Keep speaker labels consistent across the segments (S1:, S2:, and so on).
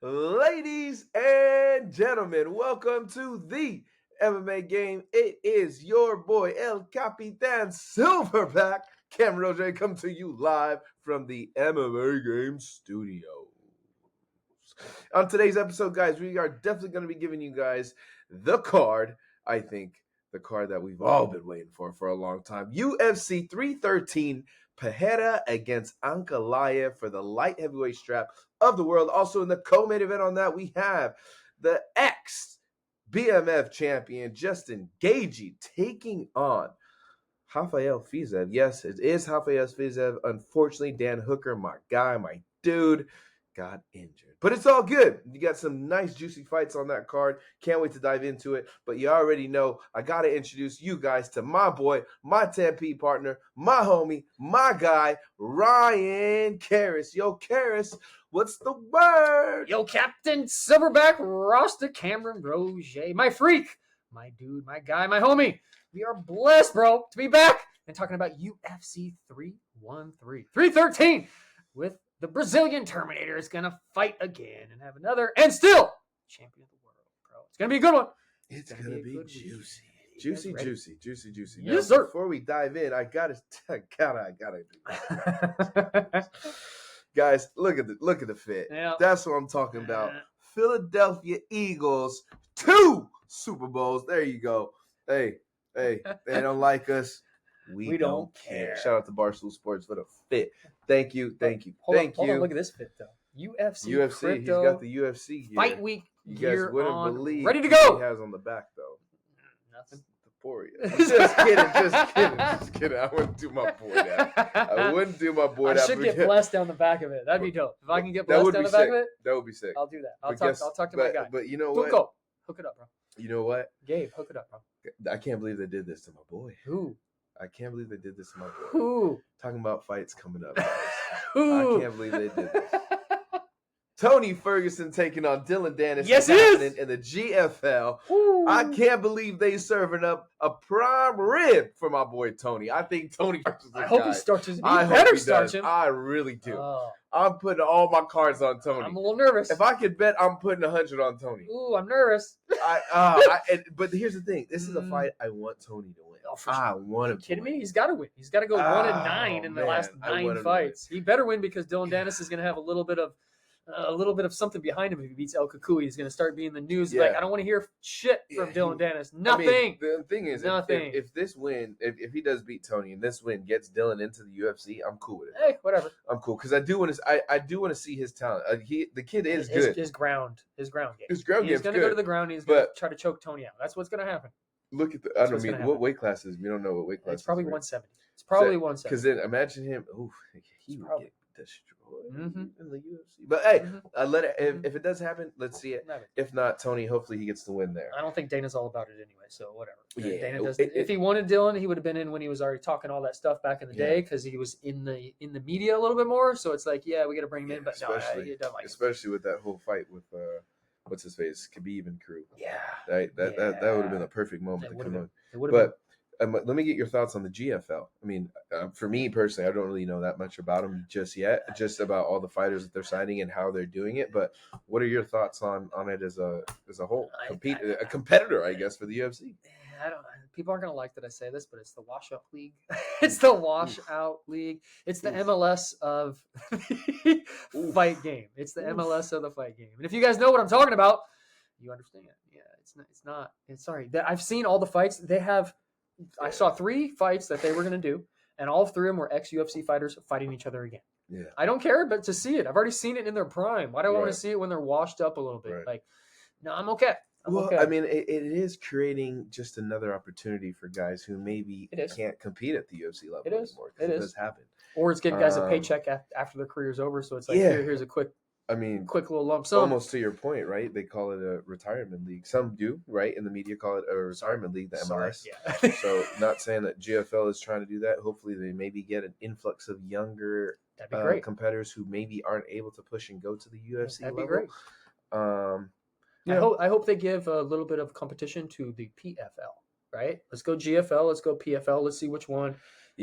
S1: Ladies and gentlemen, welcome to the MMA game. It is your boy El Capitan Silverback, Cam Roget, come to you live from the MMA game studios. On today's episode, guys, we are definitely going to be giving you guys the card, I think, the card that we've all been waiting for a long time. UFC 313, Pereira against Ankalaev for the light heavyweight strap of the world. Also in the co-main event on that, we have the ex-BMF champion, Justin Gaethje, taking on Rafael Fiziev. Yes, it is Rafael Fiziev. Unfortunately, Dan Hooker, my guy, my dude, got injured. But it's all good. You got some nice, juicy fights on that card. Can't wait to dive into it. But you already know I got to introduce you guys to my boy, my 10P partner, my homie, my guy, Ryan Cariss. Yo, Cariss, what's the word?
S2: Yo, Captain Silverback, Rasta Cameron Roget, my freak, my dude, my guy, my homie. We are blessed, bro, to be back and talking about UFC 313 with the Brazilian Terminator is going to fight again and have another, and still, champion of the world, bro. It's going to be a good one.
S1: It's going to be juicy. Juicy.
S2: Now,
S1: yes, sir. Before we dive in, I gotta do that. Guys, look at the fit.
S2: Yeah.
S1: That's what I'm talking about. Philadelphia Eagles, 2 Super Bowls. There you go. Hey, they don't like us. We don't care. Shout out to Barstool Sports for the fit. Thank you.
S2: Hold on, look at this fit, though. UFC,
S1: crypto, he's got the UFC gear.
S2: Fight week
S1: you
S2: gear
S1: guys wouldn't
S2: on,
S1: believe
S2: ready to go.
S1: He has on the back, though.
S2: Nothing.
S1: Just kidding. I wouldn't do my boy that.
S2: I should get blessed down the back of it. That'd be dope. If I can get blessed down the back of it,
S1: that would be sick.
S2: I'll do that. I'll talk to my guy.
S1: But you know what?
S2: Hook it up, bro.
S1: You know what?
S2: Gabe, hook it up, bro.
S1: I can't believe they did this to my boy.
S2: Who?
S1: I can't believe they did this to my boy.
S2: Who?
S1: Talking about fights coming up, guys.
S2: Who?
S1: I can't believe they did this. Tony Ferguson taking on Dillon Danis.
S2: Yes, it is.
S1: In the GFL.
S2: Ooh.
S1: I can't believe they serving up a prime rib for my boy Tony. I think Tony.
S2: I hope he starts his.
S1: I
S2: better start him.
S1: I really do.
S2: Oh.
S1: I'm putting all my cards on Tony.
S2: I'm a little nervous.
S1: If I could bet, I'm putting 100 on Tony.
S2: Ooh, I'm nervous.
S1: But here's the thing. This is a fight I want Tony to win.
S2: Oh, for sure.
S1: I want him.
S2: Are you kidding me? He's got to win. He's got to go 1-9 in the last 9 fights. He better win because Dillon Danis is going to have a little bit of something behind him if he beats El Kukui. He's going to start being in the news. Yeah. Like, I don't want to hear shit from Dillon Danis. Nothing. I mean,
S1: the thing is,
S2: nothing.
S1: If this win, if he does beat Tony and this win gets Dillon into the UFC, I'm cool with it.
S2: Hey, whatever.
S1: I'm cool because I do want to see his talent. The kid is good.
S2: His ground game.
S1: His ground game.
S2: He's going to go to the ground. He's going to try to choke Tony out. That's what's going to happen.
S1: Look at I don't mean what weight classes. We don't know what weight class.
S2: It's probably 170. It's probably 170.
S1: Because then imagine him. Ooh, he would get destroyed
S2: in
S1: the UFC. But hey, let it. If it does happen, let's see it. If not, Tony, hopefully he gets the win there.
S2: I don't think Dana's all about it anyway. So whatever.
S1: Yeah,
S2: Dana does. If he wanted Dillon, he would have been in when he was already talking all that stuff back in the day because he was in the media a little bit more. So it's like, yeah, we got to bring him in. But
S1: especially with that whole fight with what's his face, Khabib and crew.
S2: Yeah,
S1: that would have been a perfect moment to come on.
S2: But
S1: let me get your thoughts on the GFL. I mean, for me personally, I don't really know that much about them just yet, just about all the fighters that they're signing and how they're doing it. But what are your thoughts on it as a whole? A competitor, I guess, for the UFC.
S2: I don't know. People aren't going to like that I say this, but it's the washout league. It's the washout league. It's the MLS of fight game. It's the MLS of the fight game. And if you guys know what I'm talking about, you understand. Yeah, it's not. Sorry. I've seen all the fights. They have. I saw 3 fights that they were going to do, and all 3 of them were ex-UFC fighters fighting each other again.
S1: Yeah.
S2: I don't care, but to see it. I've already seen it in their prime. Why do I want to see it when they're washed up a little bit?
S1: Right.
S2: Like, no, I'm okay. Okay.
S1: I mean, it is creating just another opportunity for guys who maybe can't compete at the UFC level anymore. It does happen.
S2: Or it's getting guys a paycheck after their career's over, so it's like, here's a quick little lump sum.
S1: Almost to your point, right? They call it a retirement league. Some do, right? In the media call it a retirement league, the MLS.
S2: Yeah.
S1: So not saying that GFL is trying to do that. Hopefully they maybe get an influx of younger competitors who maybe aren't able to push and go to the UFC
S2: That'd
S1: level.
S2: be great. I hope they give a little bit of competition to the PFL, right? Let's go GFL, let's go PFL, let's see which one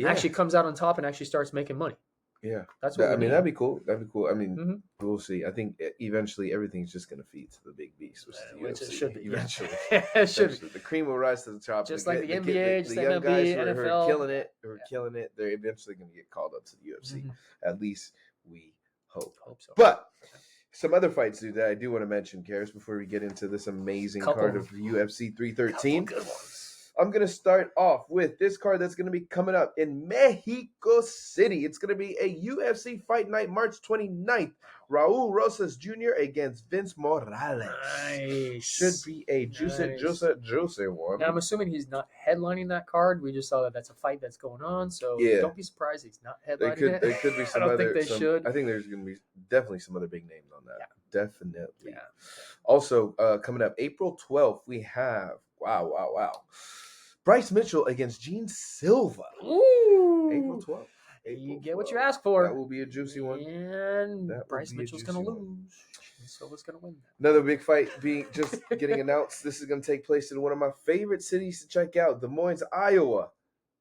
S2: actually comes out on top and actually starts making money.
S1: Yeah,
S2: That's what
S1: I
S2: we
S1: mean,
S2: need.
S1: that'd be cool. That'd be cool. I mean,
S2: Mhm.
S1: we'll see. I think eventually everything's just gonna feed to the big beast, which is the
S2: Which
S1: UFC.
S2: it should be.
S1: Eventually,
S2: It should be.
S1: eventually, the cream will rise to the top.
S2: Just like the NBA, just
S1: the young
S2: MLB,
S1: guys who are
S2: NFL.
S1: killing it,
S2: Yeah.
S1: they're eventually gonna get called up to the UFC.
S2: Mhm.
S1: At least we hope.
S2: Hope so.
S1: But some other fights, dude, that I do want to mention, Cariss, before we get into this amazing card of UFC 313.
S2: Couple good ones.
S1: I'm going to start off with this card that's going to be coming up in Mexico City. It's going to be a UFC Fight Night, March 29th. Raul Rosas Jr. against Vince Morales.
S2: Nice.
S1: Should be a juicy one.
S2: Now, I'm assuming he's not headlining that card. We just saw that that's a fight that's going on, so
S1: Yeah.
S2: don't be surprised he's not headlining it.
S1: There could be some
S2: I don't
S1: other.
S2: think they should.
S1: I think there's going to be definitely some other big names on that.
S2: Yeah.
S1: Definitely.
S2: Yeah.
S1: Also, coming up April 12th, we have wow. Bryce Mitchell against Gene Silva.
S2: Ooh.
S1: April 12th.
S2: You get what you ask for.
S1: That will be a juicy one.
S2: And Bryce Mitchell's going to lose. Gene Silva's going to win that.
S1: Another big fight getting announced. This is going to take place in one of my favorite cities to check out, Des Moines, Iowa.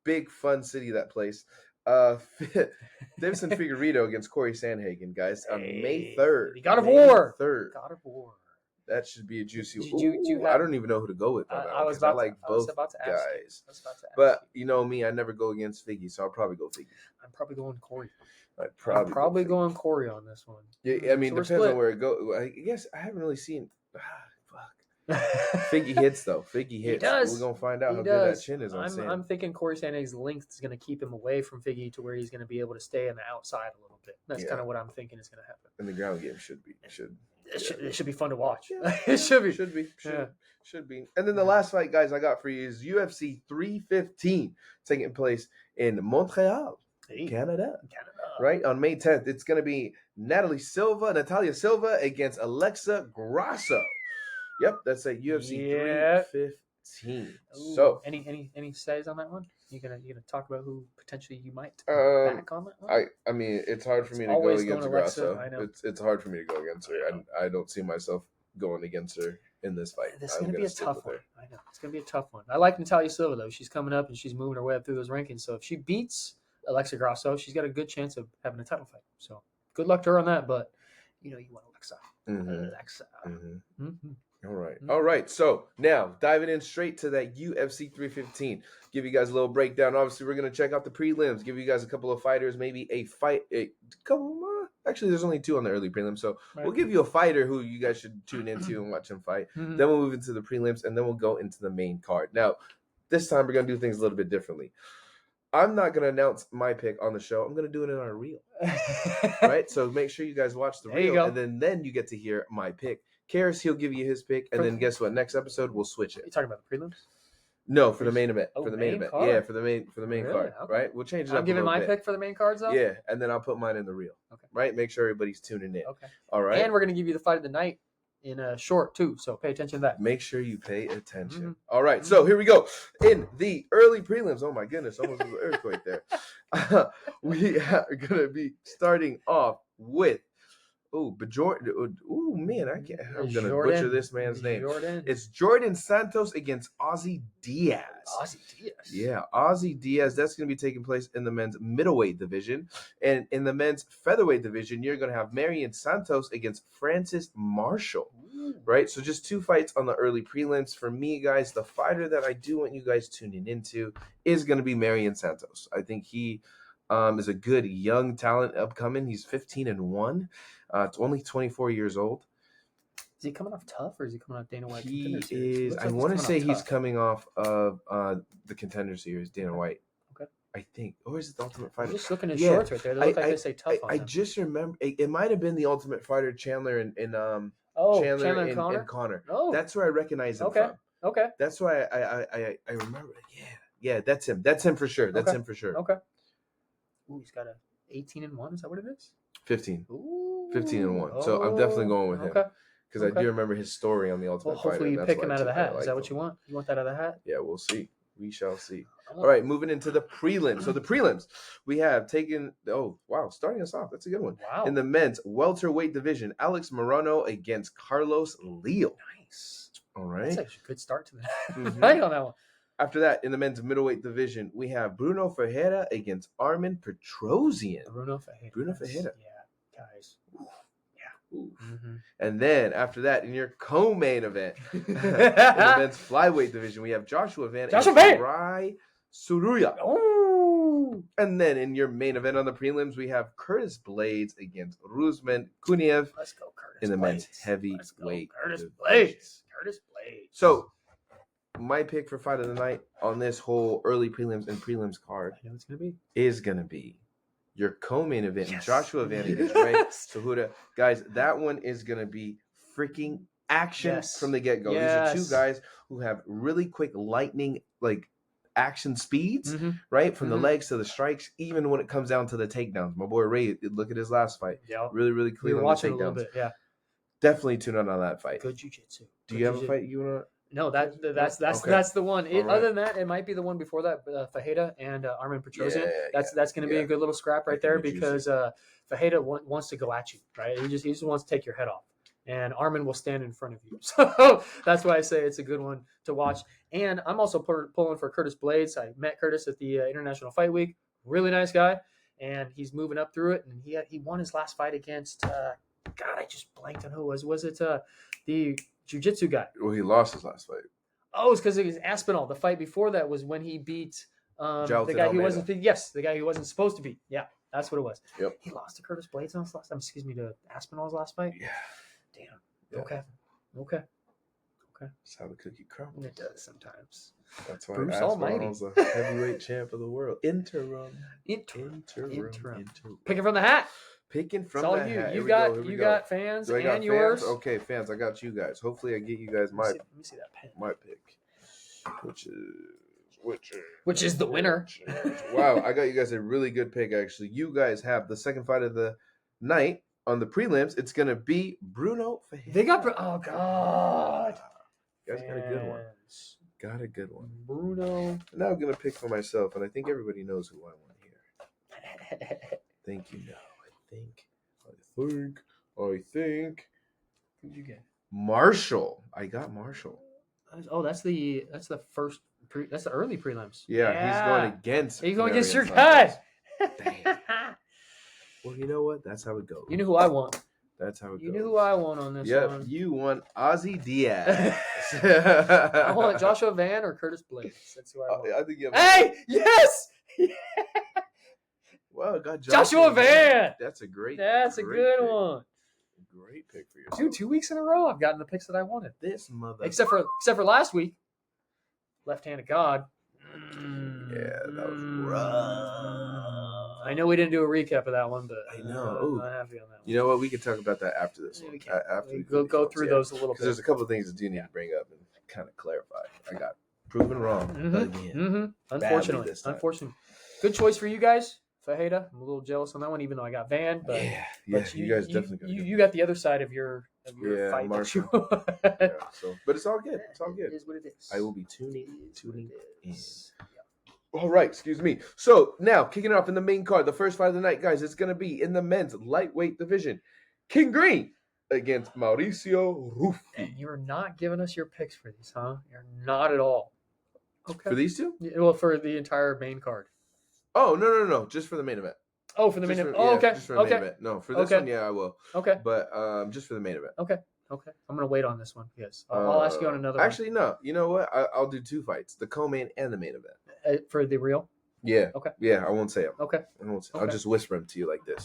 S1: Big fun city, that place. Davison Figueiredo against Corey Sandhagen, guys, on May 3rd.
S2: God of War.
S1: 3rd.
S2: God of War.
S1: That should be a juicy
S2: one.
S1: I don't even know who to go with on that. I like both guys. But you know me, I never go against Figgy, so I'll probably go Figgy.
S2: I'm probably going Corey.
S1: I'm
S2: probably going Corey on this one.
S1: Yeah, I mean, depends on where it goes. I guess I haven't really seen. Figgy hits though. Figgy hits. He does. We're gonna find out how good that chin is on Sam.
S2: I'm thinking Corey Sandhagen's length is going to keep him away from Figgy to where he's going to be able to stay on the outside a little bit. That's kind of what I'm thinking is going to happen.
S1: And the ground game
S2: It should be fun to watch.
S1: Yeah.
S2: It should be.
S1: Should be. And then the last fight, guys, I got for you is UFC 315 taking place in Montreal, Canada. Right on May 10th. It's going to be Natalia Silva against Alexa Grasso. Yep, that's a UFC 315.
S2: Ooh.
S1: So,
S2: any says on that one? You gonna talk about who potentially you might back on that one?
S1: I mean, it's hard for me to go against Grasso. It's hard for me to go against her. I don't see myself going against her in this fight.
S2: This is gonna be a tough one. I know it's gonna be a tough one. I like Natalia Silva though. She's coming up and she's moving her way up through those rankings. So if she beats Alexa Grasso, she's got a good chance of having a title fight. So good luck to her on that. But you want Alexa. Alexa.
S1: All right. So now diving in straight to that UFC 315. Give you guys a little breakdown. Obviously, we're gonna check out the prelims. Give you guys a couple of fighters, maybe a fight. Actually, there's only 2 on the early prelims, so we'll give you a fighter who you guys should tune into and watch him fight. Then we'll move into the prelims, and then we'll go into the main card. Now, this time we're gonna do things a little bit differently. I'm not going to announce my pick on the show. I'm going to do it in our reel. Right? So make sure you guys watch the reel, and then you get to hear my pick. Cariss, he'll give you his pick, and then guess what? Next episode, we'll switch it.
S2: You talking about the prelims?
S1: No, for the main event.
S2: Oh,
S1: for the main event.
S2: Card?
S1: Yeah, for the main card. Okay. Right? We'll change it up.
S2: I'm giving my pick for the main cards, though?
S1: Yeah, and then I'll put mine in the reel.
S2: Okay.
S1: Right? Make sure everybody's tuning in.
S2: Okay.
S1: All right?
S2: And we're going to give you the fight of the night in a short, too, so pay attention to that.
S1: Make sure you pay attention. All right, so here we go. In the early prelims, oh my goodness, almost was an earthquake there. We are going to be starting off with, I'm going to butcher this man's name. It's Jordan Santos against Ozzy Diaz. Yeah, Ozzy Diaz. That's going to be taking place in the men's middleweight division. And in the men's featherweight division, you're going to have Marion Santos against Francis Marshall. Right? So just 2 fights on the early prelims. For me, guys, the fighter that I do want you guys tuning into is going to be Marion Santos. I think he is a good young talent upcoming. He's 15-1. It's only 24 years old.
S2: Is he coming off tough, or is he coming off Dana White?
S1: He is. I want to say he's coming off of the Contender Series, Dana White. Okay. I think, or is it the Ultimate Fighter?
S2: I'm just looking at shorts right there. They look like they say tough on them.
S1: I just remember it might have been the Ultimate Fighter Chandler and
S2: Chandler and
S1: Connor.
S2: Oh,
S1: that's where I recognize him from.
S2: Okay.
S1: That's why I remember it. Yeah. That's him. That's him for sure. That's him for sure.
S2: Okay. Ooh, he's got a 18-1. Is that what it is?
S1: 15.
S2: Ooh.
S1: 15-1. So I'm definitely going with him.
S2: Okay.
S1: Because I do remember his story on the Ultimate Fighter.
S2: Hopefully you pick him out of the hat. Is that what you want? You want that out of the hat?
S1: Yeah, we'll see. We shall see. All right, moving into the prelims. So the prelims, we have taken, starting us off. That's a good one.
S2: Wow.
S1: In the men's welterweight division, Alex Morano against Carlos Leo.
S2: Nice.
S1: All right.
S2: That's actually a good start to the night on that one.
S1: After that, in the men's middleweight division, we have Bruno Ferreira against Armin Petrosian.
S2: Bruno Ferreira. Yeah, guys.
S1: Oof.
S2: Mm-hmm.
S1: And then after that, in your co-main event, in the men's flyweight division, we have Joshua Van and Rai Suruya.
S2: Oh.
S1: And then in your main event on the prelims, we have Curtis Blades against Rusman Kuniev.
S2: Let's go, Curtis.
S1: In the
S2: Blades.
S1: men's heavyweight.
S2: Curtis Blades. Curtis Blades.
S1: So, my pick for fight of the night on this whole early prelims and prelims card is going to be your co-main event, Joshua Van against Ray Cejudo. Guys, that one is going to be freaking action from the get-go. These are two guys who have really quick lightning, action speeds, right? From the legs to the strikes, even when it comes down to the takedowns. My boy Ray, look at his last fight.
S2: Yeah.
S1: Really, really clean on the takedowns. A little bit, Definitely tune in on that fight.
S2: Good jiu-jitsu.
S1: Do you have a fight you want to...
S2: No, that's the one. Other than that, it might be the one before that, Ferreira and Armin Petrosian. That's going to be a good little scrap right there because Ferreira wants to go at you, right? He just wants to take your head off, and Armin will stand in front of you. So that's why I say it's a good one to watch. And I'm also pulling for Curtis Blades. I met Curtis at the International Fight Week. Really nice guy, and he's moving up through it. And he won his last fight against I just blanked on who it was. Was it the jiu-jitsu guy?
S1: Well, he lost his last fight.
S2: Oh, it's because it was Aspinall. The fight before that was when he beat the guy who wasn't. Yes, the guy who wasn't supposed to beat. Yeah, that's what it was.
S1: Yep.
S2: He lost to Curtis Blades on his last time. Excuse me, to Aspinall's last fight.
S1: Yeah.
S2: Damn. Yeah. Okay.
S1: That's how the cookie crumbles.
S2: It does sometimes.
S1: That's why
S2: Bruce
S1: Aspinall's the heavyweight champ of the world. Interim.
S2: Picking from the hat.
S1: Picking from
S2: the
S1: hat.
S2: You got fans and yours.
S1: Okay, fans, I got you guys. Hopefully, I get you guys my.
S2: Let me see that pen.
S1: My pick,
S2: which is the winner.
S1: Wow, I got you guys a really good pick. Actually, you guys have the second fight of the night on the prelims. It's gonna be Bruno Ferreira.
S2: They got. Oh God.
S1: You guys got a good one. Got a good one.
S2: Bruno.
S1: Now I'm gonna pick for myself, and I think everybody knows who I want here. Think you know. I think.
S2: Who'd you get?
S1: Marshall. I got Marshall.
S2: Oh, that's the first. That's the early prelims.
S1: Yeah, he's going against.
S2: He's going against your guy.
S1: Damn. Well, you know what? That's how it goes.
S2: You know who I want.
S1: That's how it goes.
S2: You knew who I want on this one.
S1: Yep, you want Ozzy Diaz.
S2: I want Joshua Van or Curtis Blades. That's who I want.
S1: I think you have.
S2: Hey, yes.
S1: Well, I got
S2: Joshua Van.
S1: That's a great.
S2: That's a good
S1: pick.
S2: One.
S1: Great pick for yourself.
S2: Dude, 2 weeks in a row, I've gotten the picks that I wanted.
S1: This mother.
S2: Except for last week, Left Hand of God.
S1: Yeah, that was rough.
S2: I know we didn't do a recap of that one, but
S1: I know.
S2: I'm not happy on that one.
S1: You know what? We can talk about that after this one. After
S2: we go through those a little bit.
S1: Because there's a couple of things that do need to bring up and kind of clarify. I got proven wrong again.
S2: Unfortunately. Good choice for you guys. Ferreira. I'm a little jealous on that one, even though I got Van. But
S1: but you guys definitely got
S2: you got the other side of your fight.
S1: Marshall. But it's all good. It's all good.
S2: It is what it is.
S1: I will be tuning in. All right, excuse me. So now kicking it off in the main card, the first fight of the night, guys, it's going to be in the men's lightweight division. King Green against Mauricio Ruffy.
S2: And you're not giving us your picks for these, huh? You're not at all. Okay.
S1: For these two?
S2: Well, for the entire main card.
S1: Oh, no. Just for the main event.
S2: Oh, for the main event. Okay.
S1: Just for the main event. No, for this one, I will.
S2: Okay.
S1: But just for the main event.
S2: Okay. I'm going to wait on this one. Yes. I'll ask you on another
S1: Actually, no. You know what? I'll do two fights. The co-main and the main event.
S2: For the real?
S1: Yeah.
S2: Okay.
S1: Yeah, I won't say them.
S2: Okay.
S1: I'll just whisper them to you like this.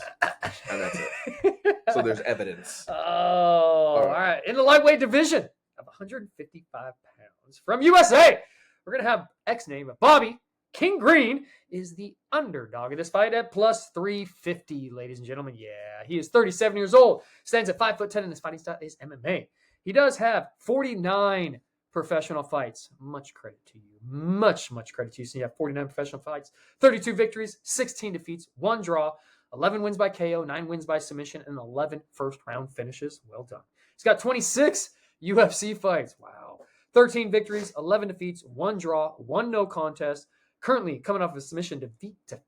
S1: And that's it. So there's evidence.
S2: Oh, all right. In the lightweight division of 155 pounds from USA, we're going to have X-name Bobby King Green is the underdog of this fight at plus 350, ladies and gentlemen. Yeah, he is 37 years old, stands at 5'10", and his fighting style is MMA. He does have 49 professional fights. Much credit to you. Much credit to you. So you have 49 professional fights, 32 victories, 16 defeats, 1 draw, 11 wins by KO, 9 wins by submission, and 11 first-round finishes. Well done. He's got 26 UFC fights. Wow. 13 victories, 11 defeats, 1 draw, 1 no contest. Currently coming off a submission defeat to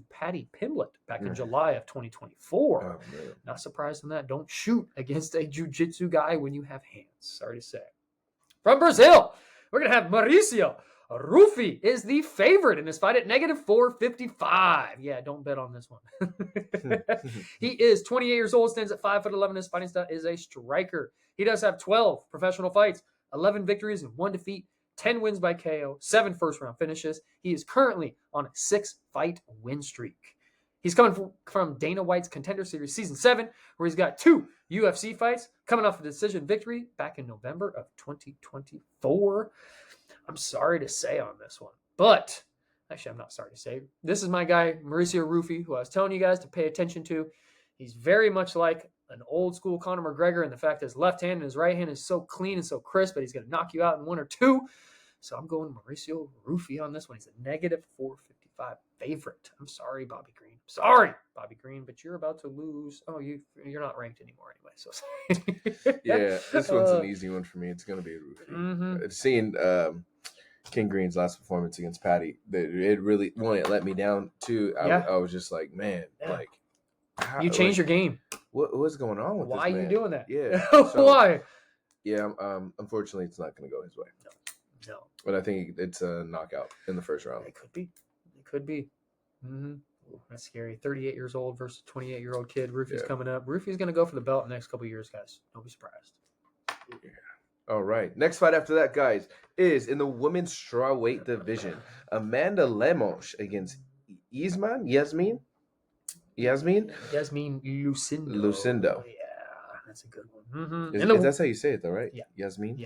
S2: Paddy Pimblett back in July of 2024. Not surprised on that. Don't shoot against a jiu-jitsu guy when you have hands. Sorry to say. From Brazil, we're going to have Mauricio Ruffy is the favorite in this fight at -455. Yeah, don't bet on this one. He is 28 years old, stands at 5'11". His fighting style is a striker. He does have 12 professional fights, 11 victories and 1 defeat, 10 wins by KO, 7 first-round finishes. He is currently on a 6-fight win streak. He's coming from Dana White's Contender Series Season 7, where he's got 2 UFC fights, coming off a decision victory back in November of 2024. I'm sorry to say on this one, but actually I'm not sorry to say. This is my guy, Mauricio Ruffy, who I was telling you guys to pay attention to. He's very much like an old school Conor McGregor in the fact that his left hand and his right hand is so clean and so crisp that he's going to knock you out in 1 or 2. So I'm going Mauricio Ruffy on this one. He's a -455 favorite. I'm sorry, Bobby Green. Sorry, Bobby Green, but you're about to lose. Oh, you're not ranked anymore anyway. So sorry.
S1: Yeah, this one's an easy one for me. It's going to be Ruffy.
S2: Mm-hmm.
S1: Seeing King Green's last performance against Patty, it really, one, it let me down. 2, I was just like, man, like.
S2: You changed your game.
S1: What's going on with
S2: Why
S1: this man?
S2: are you doing that?
S1: Yeah.
S2: So, why?
S1: Yeah, unfortunately, it's not going to go his way.
S2: No.
S1: But I think it's a knockout in the first round.
S2: It could be. It could be. Mm-hmm. Ooh, that's scary. 38 years old versus 28-year-old kid. Ruffy's coming up. Ruffy's going to go for the belt in the next couple of years, guys. Don't be surprised.
S1: Yeah. All right. Next fight after that, guys, is in the women's strawweight division. Amanda Lemos against Iasmin Lucindo.
S2: Yeah, that's a good one. Mm-hmm.
S1: That's how you say it, though, right?
S2: Yeah.
S1: Yasmin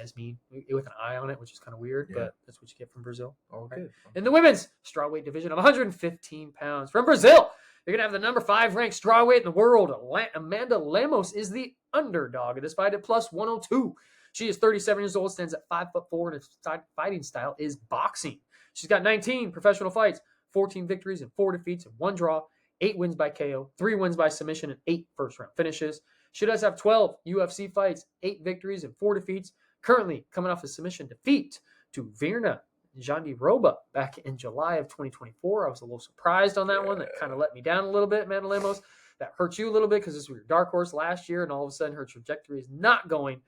S2: with an I on it, which is kind of weird, but that's what you get from Brazil.
S1: Oh,
S2: right?
S1: good.
S2: In the women's strawweight division of 115 pounds from Brazil, you're going to have the number 5 ranked strawweight in the world. Amanda Lemos is the underdog of this fight at +102. She is 37 years old, stands at 5'4", and her fighting style is boxing. She's got 19 professional fights, 14 victories and 4 defeats and 1 draw, 8 wins by KO, 3 wins by submission, and 8 first-round finishes. She does have 12 UFC fights, 8 victories, and 4 defeats, currently coming off a submission defeat to Virna Jandiroba back in July of 2024. I was a little surprised on that one. That kind of let me down a little bit, Amanda Lemos. That hurt you a little bit because this was your dark horse last year, and all of a sudden her trajectory is not going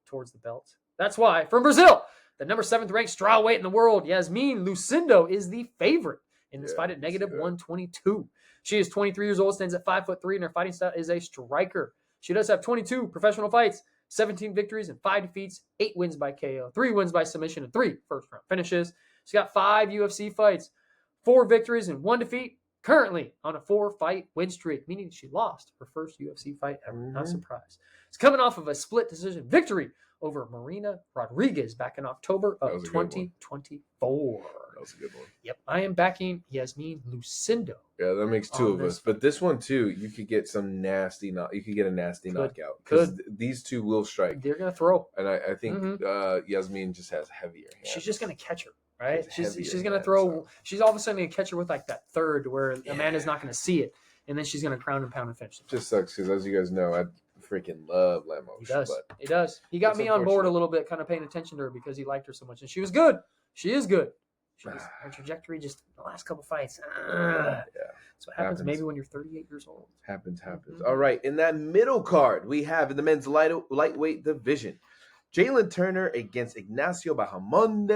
S2: towards the belt. That's why, from Brazil, the number 7th ranked strawweight in the world, Iasmin Lucindo, is the favorite in this fight at -122. She is 23 years old, stands at 5'3", and her fighting style is a striker. She does have 22 professional fights, 17 victories and 5 defeats, 8 wins by KO, 3 wins by submission, and 3 first-round finishes. She's got 5 UFC fights, 4 victories and 1 defeat, currently on a 4-fight win streak, meaning she lost her first UFC fight ever. Mm-hmm. Not surprised. It's coming off of a split decision victory over Marina Rodriguez back in October of 2024.
S1: That was a good one.
S2: Yep, I am backing Iasmin Lucindo.
S1: Yeah, that makes 2 of us. But this one too, you could get some nasty. You could get a nasty knockout because these 2 will strike.
S2: They're gonna throw,
S1: and I think Iasmin just has heavier hands.
S2: She's just gonna catch her, right? She's gonna throw. So. She's all of a sudden gonna catch her with like that third where Amanda's not gonna see it, and then she's gonna ground and pound and finish. It
S1: just sucks because, as you guys know, I freaking love Lemos.
S2: He does. He does. He got me on board a little bit, kind of paying attention to her because he liked her so much, and she was good. She is good. Her trajectory just the last couple fights. That's what happens maybe when you're 38 years old.
S1: Happens. Mm-hmm. All right. In that middle card, we have in the men's lightweight division, Jallin Turner against Ignacio Bahamondes.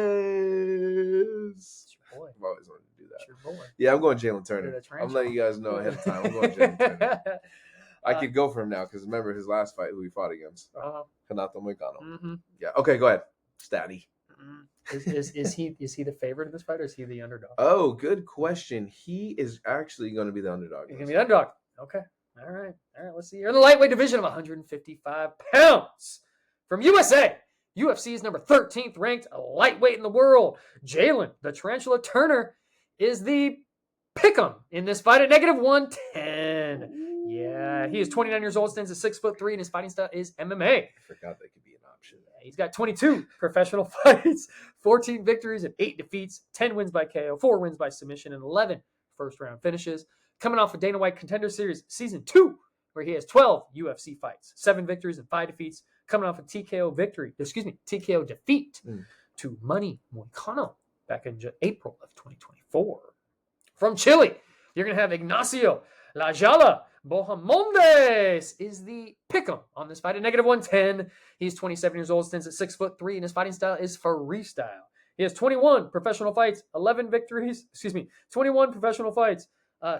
S2: It's your boy.
S1: I've always wanted to do that.
S2: It's your boy.
S1: Yeah, I'm going Jallin Turner. I'm letting you guys know ahead of time. I'm going Jallin Turner. I could go for him now because remember his last fight who he fought against. Kanato Moicano. Mm-hmm. Yeah. Okay, go ahead. Statty.
S2: Is he the favorite in this fight or is he the underdog?
S1: Oh, good question. He is actually going to be the underdog.
S2: He's going to be the underdog. Okay. All right. Let's see here. In the lightweight division of 155 pounds from USA, UFC is number 13th ranked lightweight in the world. Jallin, the Tarantula Turner, is the pick'em in this fight at -110. Yeah, he is 29 years old, stands at 6'3", and his fighting style is MMA.
S1: I forgot that could be an option.
S2: He's got 22 professional fights, 14 victories and 8 defeats, 10 wins by KO, 4 wins by submission, and 11 first-round finishes. Coming off of Dana White Contender Series Season 2, where he has 12 UFC fights, 7 victories and 5 defeats. Coming off a TKO defeat to Money Moicano back in April of 2024. From Chile, you're going to have Ignacio La Jala Bahamondes is the pick'em on this fight at -110. He's 27 years old, stands at 6'3", and his fighting style is freestyle. He has 21 professional fights, 21 professional fights,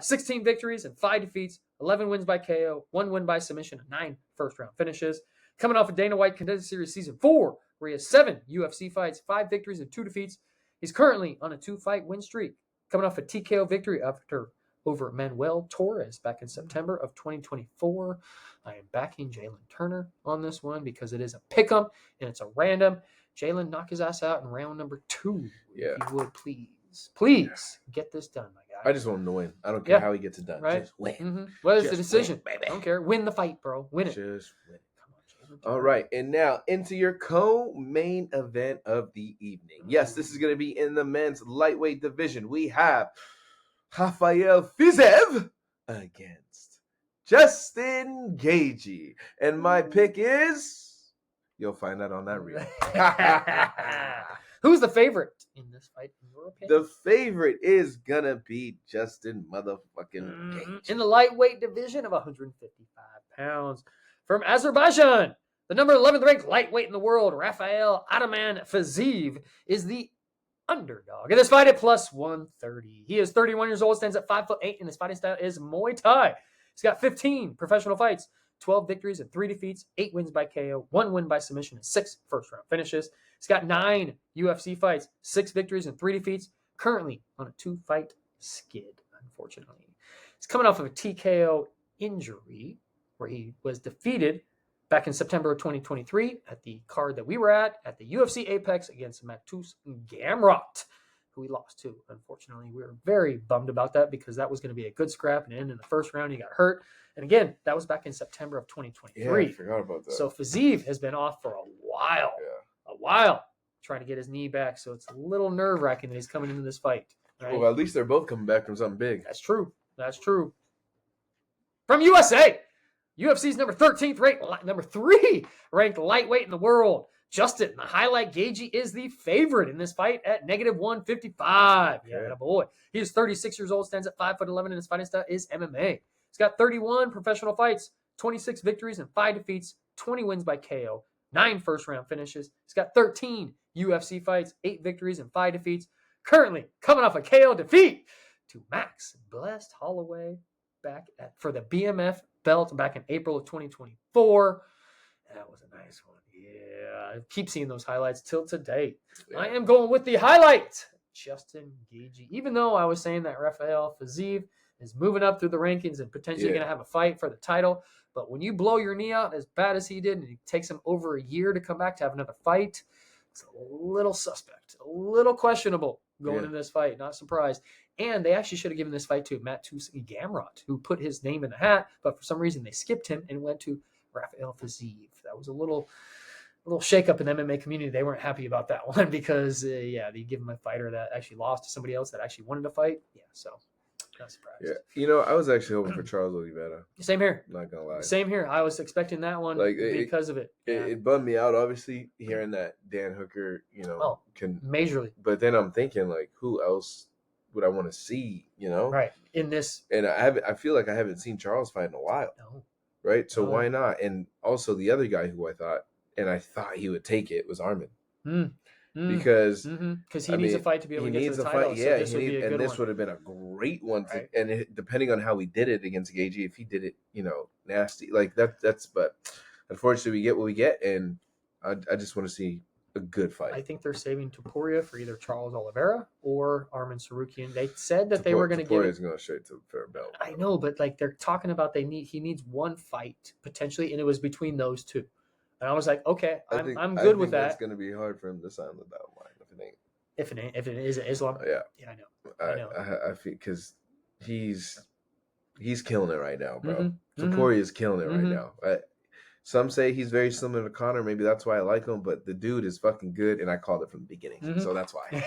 S2: 16 victories and 5 defeats, 11 wins by KO, 1 win by submission, and 9 first-round finishes. Coming off of Dana White Contender Series Season 4, where he has 7 UFC fights, 5 victories, and 2 defeats. He's currently on a 2-fight win streak. Coming off a TKO victory over Manuel Torres back in September of 2024. I am backing Jallin Turner on this one because it is a pick'em and it's a random. Jallin, knock his ass out in round number 2.
S1: Yeah.
S2: If you would, please get this done, my guy.
S1: I just want him to win. I don't care how he gets it done.
S2: Right?
S1: Just win.
S2: Mm-hmm. What is
S1: Just
S2: the decision?
S1: win, baby.
S2: I don't care. Win the fight, bro. Win it.
S1: Just win.
S2: Come on, Jallin.
S1: All right, and now into your co-main event of the evening. Yes, this is going to be in the men's lightweight division. We have Rafael Fiziev against Justin Gaethje. And my pick is... You'll find out on that reel.
S2: Who's the favorite in this fight, in your opinion?
S1: The favorite is going to be Justin motherfucking Gaethje.
S2: In the lightweight division of 155 pounds. From Azerbaijan, the number 11th ranked lightweight in the world, Rafael Ataman Fiziev, is the underdog in this fight at plus 130. He is 31 years old, stands at 5'8", and his fighting style is Muay Thai. He's got 15 professional fights, 12 victories and 3 defeats, 8 wins by KO, 1 win by submission, and 6 first-round finishes. He's got 9 UFC fights, 6 victories and 3 defeats, currently on a 2-fight skid, unfortunately. He's coming off of a TKO injury where he was defeated back in September of 2023 at the card that we were at the UFC Apex against Mateusz Gamrot, who he lost to. Unfortunately, we were very bummed about that because that was going to be a good scrap, and in the first round, he got hurt. And again, that was back in September of 2023.
S1: Yeah, I forgot about that.
S2: So Fiziev has been off for a while, trying to get his knee back. So it's a little nerve-wracking that he's coming into this fight. Right?
S1: Well, at least they're both coming back from something big.
S2: That's true. From USA, UFC's number 3 ranked lightweight in the world. Justin, the highlight Gaethje, is the favorite in this fight at negative 155.
S1: Okay.
S2: Yeah, boy. He is 36 years old, stands at 5'11", and his fighting style is MMA. He's got 31 professional fights, 26 victories and 5 defeats, 20 wins by KO, 9 first-round finishes. He's got 13 UFC fights, 8 victories and 5 defeats. Currently coming off a KO defeat to Max Blessed Holloway for the BMF belt back in April of 2024. That was a nice one. Yeah, I keep seeing those highlights till today. Yeah. I am going with the highlight, Justin Gaethje. Even though I was saying that Rafael Fiziev is moving up through the rankings and potentially going to have a fight for the title, but when you blow your knee out as bad as he did, and it takes him over a year to come back to have another fight, it's a little suspect, a little questionable going into this fight. Not surprised. And they actually should have given this fight to Mateusz Gamrot, who put his name in the hat, but for some reason they skipped him and went to Rafael Fiziev. That was a little shakeup in the MMA community. They weren't happy about that one because, they give him a fighter that actually lost to somebody else that actually wanted to fight. Yeah, so not surprised.
S1: Yeah, I was actually hoping for Charles Oliveira.
S2: Same here.
S1: Not gonna lie.
S2: Same here. I was expecting that one because of it.
S1: It bummed me out, obviously, hearing that Dan Hooker, can
S2: majorly.
S1: But then I'm thinking, like, who else would I want to see?
S2: Right in this.
S1: And I feel like I haven't seen Charles fight in a while.
S2: No.
S1: Right, so why not? And also the other guy who I thought he would take it was Armin. Because
S2: he needs a fight to be able to get to the title.
S1: Yeah,
S2: so this
S1: would have been a great one. Depending on how he did it against Gaethje, if he did it, nasty like that's. But unfortunately, we get what we get, and I just want to see a good fight.
S2: I think they're saving Topuria for either Charles Oliveira or Armin Sarukian. They said that they were going to give it.
S1: Topuria's going straight to the fair belt.
S2: I know, but they're talking about he needs one fight potentially, and it was between those two. And I was like, okay, I'm good with that.
S1: It's going to be hard for him to sign the dotted line if it ain't.
S2: If it is Islam.
S1: Yeah.
S2: Yeah, I know.
S1: I feel because he's killing it right now, bro. Topuria is killing it right now. Some say he's very similar to Conor. Maybe that's why I like him. But the dude is fucking good, and I called it from the beginning, so that's why.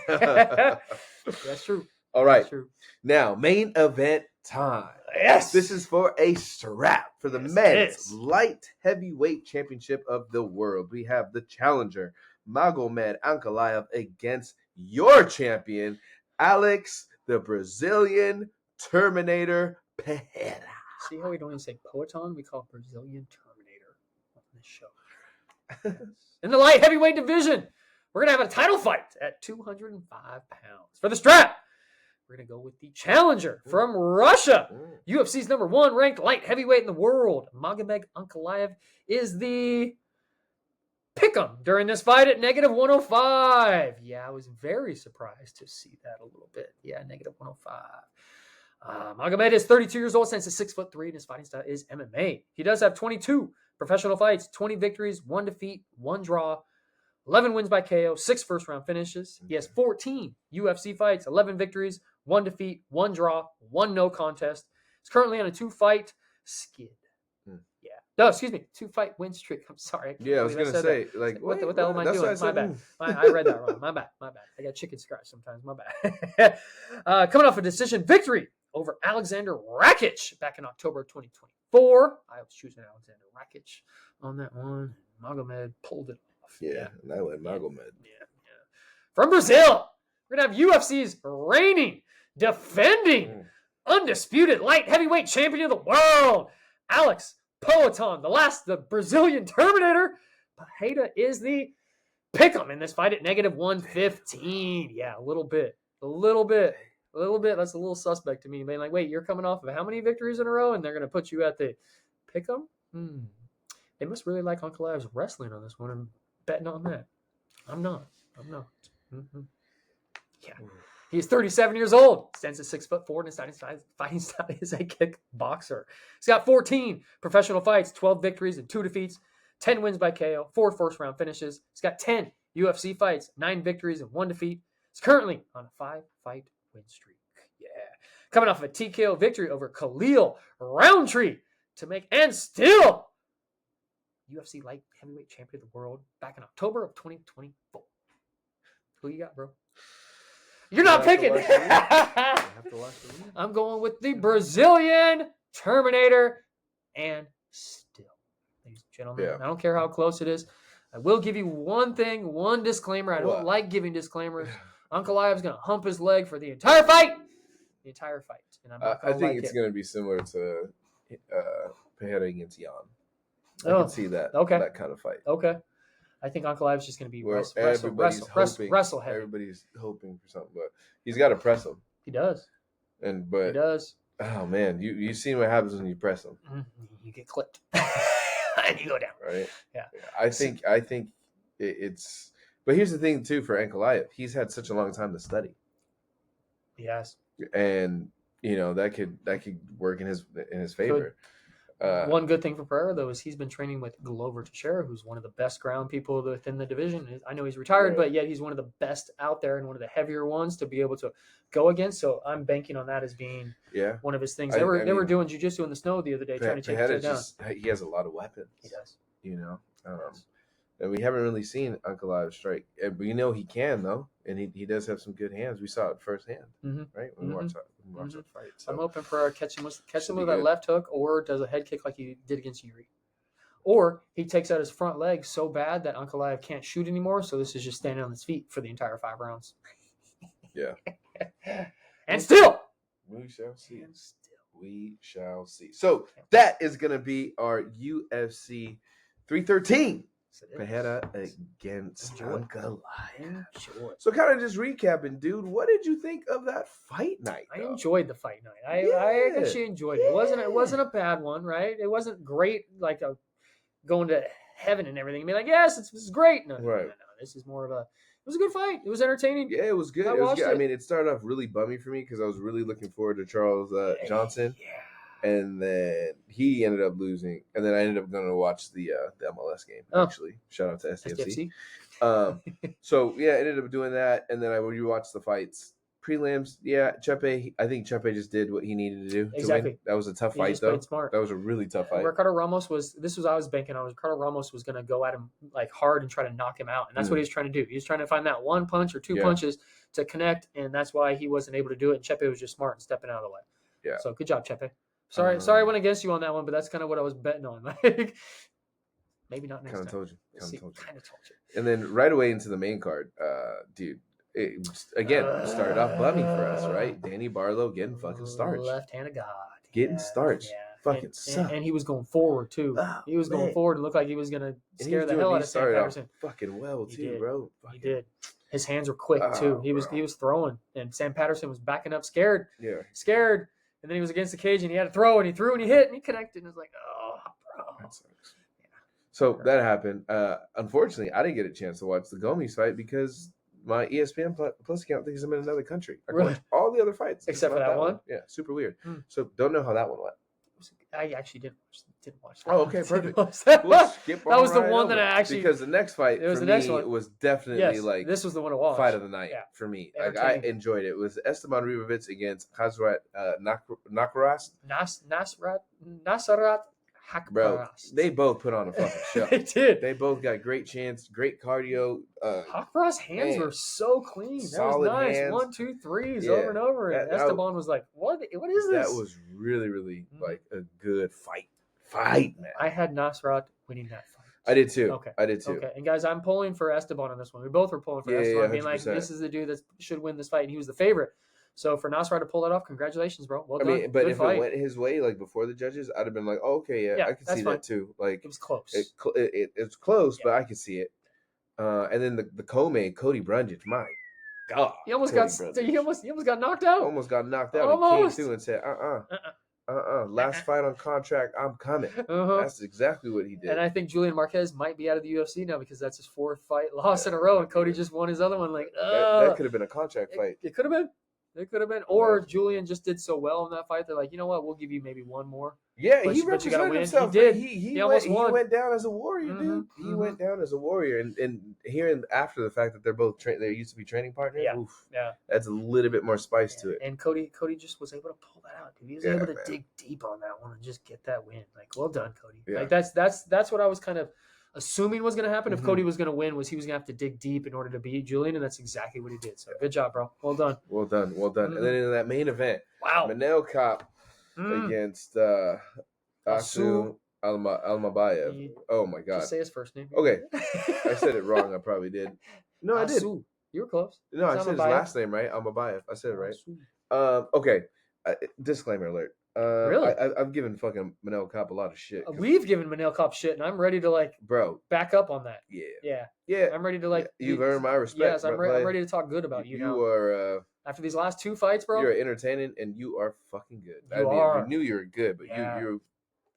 S2: That's true.
S1: All right.
S2: That's true.
S1: Now, main event time.
S2: Yes.
S1: This is for a strap for the men's light heavyweight championship of the world. We have the challenger, Magomed Ankalaev, against your champion, Alex, the Brazilian Terminator Pereira.
S2: See how we don't even say Poatan? We call it Brazilian Terminator on this show. In the light heavyweight division, we're going to have a title fight at 205 pounds. For the strap, we're going to go with the challenger from Russia. UFC's #1 ranked light heavyweight in the world. Magamed Ankalaev is the pick'em during this fight at -105. Yeah, I was very surprised to see that a little bit. Yeah, -105. Magomed is 32 years old, stands at 6'3", and his fighting style is MMA. He does have 22 professional fights, 20 victories, 1 defeat, 1 draw, 11 wins by KO, 6 first-round finishes. He has 14 UFC fights, 11 victories, 1 defeat, 1 draw, 1 no contest. He's currently on a 2-fight skid. Yeah. No, excuse me, 2-fight win streak. I'm sorry.
S1: I was going to say, like,
S2: what the hell am I doing? My bad. I read that wrong. My bad. I got chicken scratch sometimes. My bad. Coming off a decision victory over Alexander Rakic back in October 2024. I was choosing Alexander Rakic on that one. Magomed pulled it off.
S1: Yeah, and I went Magomed.
S2: Yeah. From Brazil, we're going to have UFC's reigning, defending, undisputed light heavyweight champion of the world, Alex Poatan, the Brazilian Terminator. Pereira is the pick'em in this fight at -115. Yeah, a little bit. That's a little suspect to me. Being like, wait, you're coming off of how many victories in a row, and they're going to put you at the pick'em? They must really like Ankalaev's wrestling on this one. I'm betting on that. I'm not. Yeah. He is 37 years old, stands at 6'4", and his fighting style is a kickboxer. He's got 14 professional fights, 12 victories and 2 defeats, 10 wins by KO, 4 first-round finishes. He's got 10 UFC fights, 9 victories and 1 defeat. He's currently on a 5-fight win streak. Yeah. Coming off a TKO victory over Khalil Roundtree and still UFC light heavyweight champion of the world back in October of 2024. Who you got, bro? You're not picking. I'm going with the Brazilian Terminator and still, ladies and gentlemen, I don't care how close it is. I will give you one disclaimer. I don't like giving disclaimers. Ankalaev's going to hump his leg for the entire fight. And
S1: I think it's going to be similar to Pereira against Jan. I can see that. Okay. That kind of fight.
S2: Okay. I think Ankalaev's just going to be wrestle heavy.
S1: Everybody's hoping for something, but he's got to press him.
S2: He does.
S1: He does. Oh man, you seen what happens when you press him?
S2: You get clipped, and you go down.
S1: Right. Yeah. I think it's. But here's the thing too for Ankalaev, he's had such a long time to study.
S2: Yes.
S1: And that could work in his favor.
S2: One good thing for Pereira, though, is he's been training with Glover Teixeira, who's one of the best ground people within the division. I know he's retired, but yet he's one of the best out there and one of the heavier ones to be able to go against. So I'm banking on that as being one of his things. They were doing jiu-jitsu in the snow the other day, trying to take it down.
S1: He has a lot of weapons.
S2: He does.
S1: And we haven't really seen Ankalaev strike. But he can, though. And he does have some good hands. We saw it firsthand, right? When we watched that fight. So.
S2: I'm hoping for catch him with that left hook, or does a head kick like he did against Yuri. Or he takes out his front leg so bad that Ankalaev can't shoot anymore, so this is just standing on his feet for the entire 5 rounds.
S1: Yeah.
S2: And still.
S1: We shall see. We shall see. So that is going to be our UFC 313. Pereira against Ankalaev. So kind of just recapping, dude, what did you think of that fight night?
S2: I enjoyed the fight night. I actually enjoyed it. It wasn't a bad one, right? It wasn't great, like going to heaven and everything. I mean, like, yes, this is great. No. This is more of it was a good fight. It was entertaining.
S1: Yeah, it was good. I mean, it started off really bummy for me because I was really looking forward to Charles Johnson. Yeah. And then he ended up losing. And then I ended up going to watch the MLS game, actually. Shout out to STFC. So, I ended up doing that. And then I rewatched the fights. Prelims, I think Chepe just did what he needed to do.
S2: Exactly.
S1: To win. That was a tough fight, though. Smart. That was a really tough fight.
S2: Ricardo Ramos I was banking on. Ricardo Ramos was going to go at him like hard and try to knock him out. And that's what he was trying to do. He was trying to find that one punch or two punches to connect. And that's why he wasn't able to do it. And Chepe was just smart and stepping out of the way. Yeah. So, good job, Chepe. Sorry, I went against you on that one, but that's kind of what I was betting on. Like, maybe not next time.
S1: Kind of told you. And then right away into the main card, dude. It started off bummy for us, right? Danny Barlow getting fucking starts.
S2: Left hand of God.
S1: Getting starts. fucking sucked.
S2: And he was going forward too.
S1: Oh,
S2: he was going forward. It looked like he was gonna scare the hell out of Sam Patterson.
S1: Fucking well too, bro.
S2: He did. His hands were quick too. He was throwing, and Sam Patterson was backing up, scared.
S1: Yeah.
S2: Scared. And then he was against the cage, and he had to throw, and he threw, and he hit, and he connected, and it was like, oh, bro.
S1: That sucks. Yeah. So that happened. Unfortunately, I didn't get a chance to watch the Gomes fight because my ESPN Plus account thinks I'm in another country. I watched all the other fights
S2: except for that one.
S1: Yeah, super weird. So don't know how that one went.
S2: I actually didn't watch that.
S1: Oh, okay, perfect.
S2: That was the one that I actually,
S1: because the next fight for me was definitely like
S2: this was the one to watch.
S1: Fight of the night for me. Like I enjoyed it. It was Esteban Ribovitz against Hazrat Nakaras.
S2: Nasarat Hakparas.
S1: Bro, they both put on a fucking show.
S2: They did.
S1: They both got great chance, great cardio.
S2: Hakparas' hands were so clean. That was nice.
S1: Hands.
S2: 1, 2, 3s over and over. And Esteban was like, "What is this?"
S1: That was really like a good fight, man.
S2: I had Nasrat winning that fight.
S1: I did too.
S2: Okay.
S1: I did too.
S2: Okay. And guys, I'm pulling for Esteban on this one. We both were pulling for Esteban, being like, this is the dude that should win this fight, and he was the favorite. So for Nasrat to pull that off, congratulations, bro. Well done.
S1: I mean, but if
S2: fight.
S1: it went his way, like before the judges, I'd have been like, oh, okay, yeah, I can see that too. Like
S2: it was close.
S1: It's close, but I could see it. And then the co-main, Cody Brundage, my God,
S2: he almost got knocked out.
S1: Almost got knocked out. Almost. He came through and said, last fight on contract, I'm coming. That's exactly what he did.
S2: And I think Julian Marquez might be out of the UFC now because that's his 4th fight loss in a row, and Cody just won his other one. Like,
S1: that could have been a contract fight.
S2: It could have been. It could have been. Or Julian just did so well in that fight. They're like, you know what? We'll give you maybe one more.
S1: Yeah, he represented himself.
S2: He did.
S1: He
S2: almost won.
S1: He went down as a warrior, dude. He went down as a warrior. And hearing after the fact that they're both they used to be training partners, that's a little bit more spice to it.
S2: And Cody just was able to pull that out, dude. He was able to dig deep on that one and just get that win. Like, well done, Cody. Yeah. Like that's what I was kind of assuming was going to happen if Cody was going to win, was he was going to have to dig deep in order to beat Julian, and that's exactly what he did. So good job, bro. Well done.
S1: Well done. And then in that main event, Manel Cop against Asu Almabayev. Oh my God.
S2: Just say his first name.
S1: Okay. I said it wrong. I probably did. No, I did.
S2: You were close.
S1: No, I said his last name right. Almabayev. I said it right. Okay. Disclaimer alert.
S2: Really?
S1: I've given fucking Manel Cop a lot of shit.
S2: We've given Manel Cop shit, and I'm ready to back up on that. Yeah. I'm ready to
S1: You've earned my respect.
S2: Yes, I'm ready to talk good about you now.
S1: You are.
S2: After these last 2 fights, bro.
S1: You're entertaining, and you are fucking good.
S2: We
S1: knew you were good, but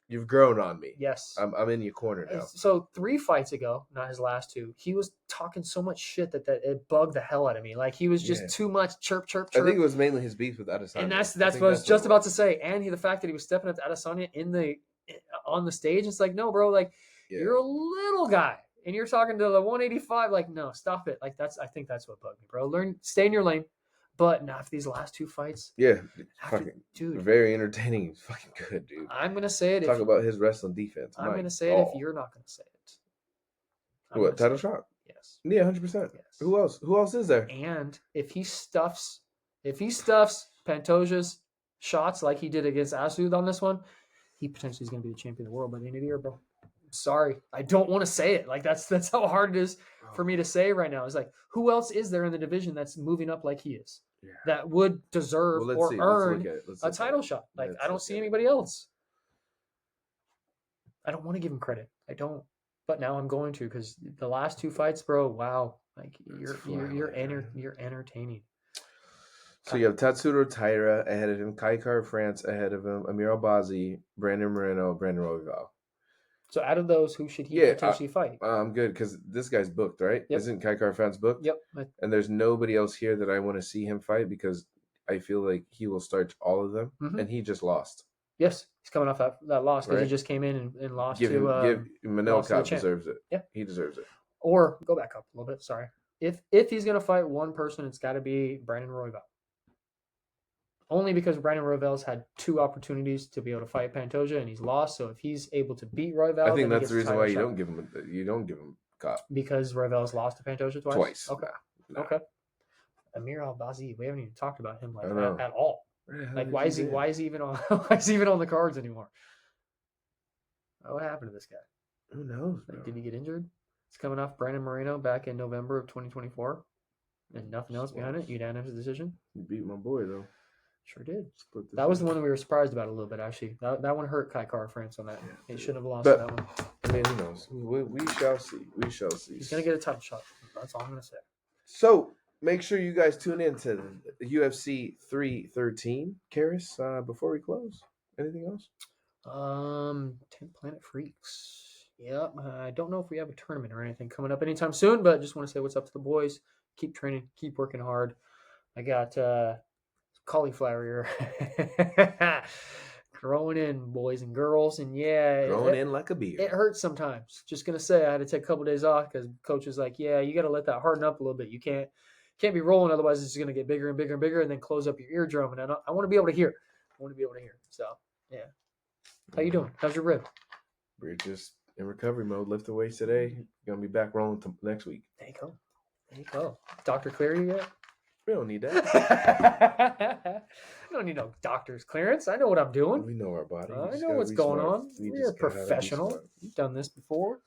S1: you've grown on me.
S2: Yes.
S1: I'm in your corner now.
S2: So 3 fights ago, not his last 2, he was talking so much shit that it bugged the hell out of me. Like, he was just too much chirp. I
S1: think it was mainly his beef with Adesanya.
S2: And that's what I was just about to say. And the fact that he was stepping up to Adesanya on the stage, it's like, no, bro, like, you're a little guy. And you're talking to the 185, like, no, stop it. Like, I think that's what bugged me, bro. Stay in your lane. But not for these last 2 fights.
S1: Yeah. Dude. Very entertaining. He's fucking good, dude.
S2: I'm going to say it.
S1: Talk about his wrestling defense.
S2: I'm going to say it if you're not going to say it.
S1: What, title shot?
S2: Yes.
S1: Yeah, 100%. Yes. Who else? Who else is there?
S2: And if he stuffs Pantoja's shots like he did against Asu on this one, he potentially is going to be the champion of the world by the end of the year, bro. Sorry. I don't want to say it. Like, that's how hard it is for me to say right now. It's like, who else is there in the division that's moving up like he is? Yeah. That would deserve earn a title shot. Like, I don't see anybody else. I don't want to give him credit. I don't. But now I'm going to, because the last 2 fights, bro, wow. Like, you're entertaining.
S1: So you have Tatsuro Taira ahead of him, Kaikar France ahead of him, Amir Albazi, Brandon Moreno, Brandon Royval.
S2: So out of those, who should he potentially fight?
S1: I'm good because this guy's booked, right?
S2: Yep.
S1: Isn't Kaikar France booked?
S2: Yep.
S1: And there's nobody else here that I want to see him fight because I feel like he will start all of them, and he just lost.
S2: Yes, he's coming off that loss because he just came in and lost to
S1: Manel Cop deserves it.
S2: Yeah,
S1: he deserves it.
S2: Or go back up a little bit. Sorry, if he's gonna fight one person, it's got to be Brandon Royval. Only because Brandon Royval's had 2 opportunities to be able to fight Pantoja and he's lost. So if he's able to beat Royval,
S1: I think that's the reason why you don't give him Cop,
S2: because Royval's lost to Pantoja twice.
S1: Okay.
S2: No. Okay. Amir Albazi, we haven't even talked about him like that at all. Like, why is he even on the cards anymore? What happened to this guy?
S1: Who knows?
S2: Like, did he get injured? He's coming off Brandon Moreno back in November of 2024, and nothing else behind it. Unanimous decision.
S1: You beat my boy though.
S2: Sure did.
S1: Split
S2: That was the one we were surprised about a little bit, actually. That one hurt Kai Kara France on that.
S1: Yeah,
S2: He shouldn't have lost
S1: but,
S2: that one.
S1: I mean, who knows? We shall see. We shall see.
S2: He's going to get a title shot. That's all I'm going to say.
S1: So make sure you guys tune in to the UFC 313. Cariss, before we close, anything else?
S2: 10 Planet Freaks. Yep. I don't know if we have a tournament or anything coming up anytime soon, but just want to say what's up to the boys. Keep training. Keep working hard. I got cauliflower here. Growing in, boys and girls. And yeah.
S1: Growing in like a beard.
S2: It hurts sometimes. Just going to say I had to take a couple of days off because coach was like, yeah, you got to let that harden up a little bit. You can't be rolling. Otherwise, it's going to get bigger and bigger and bigger and then close up your eardrum. And I want to be able to hear. So, yeah. How you doing? How's your rib?
S1: We're just in recovery mode. Lift the weights today. Gonna be back rolling next week.
S2: There you go. Doctor clear you yet?
S1: We don't need that.
S2: I don't need no doctor's clearance. I know what I'm doing.
S1: We know our body.
S2: I know what's going on. We're a professional. You've done this before.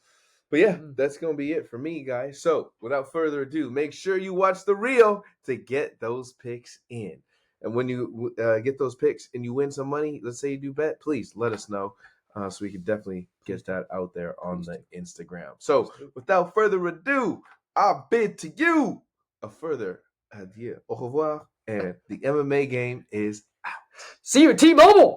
S1: But yeah, that's going to be it for me, guys. So without further ado, make sure you watch the reel to get those picks in. And when you get those picks and you win some money, let's say you do bet, please let us know so we can definitely get that out there on the Instagram. So without further ado, I bid to you a further adieu, au revoir, and the MMA game is out.
S2: See you at T-Mobile.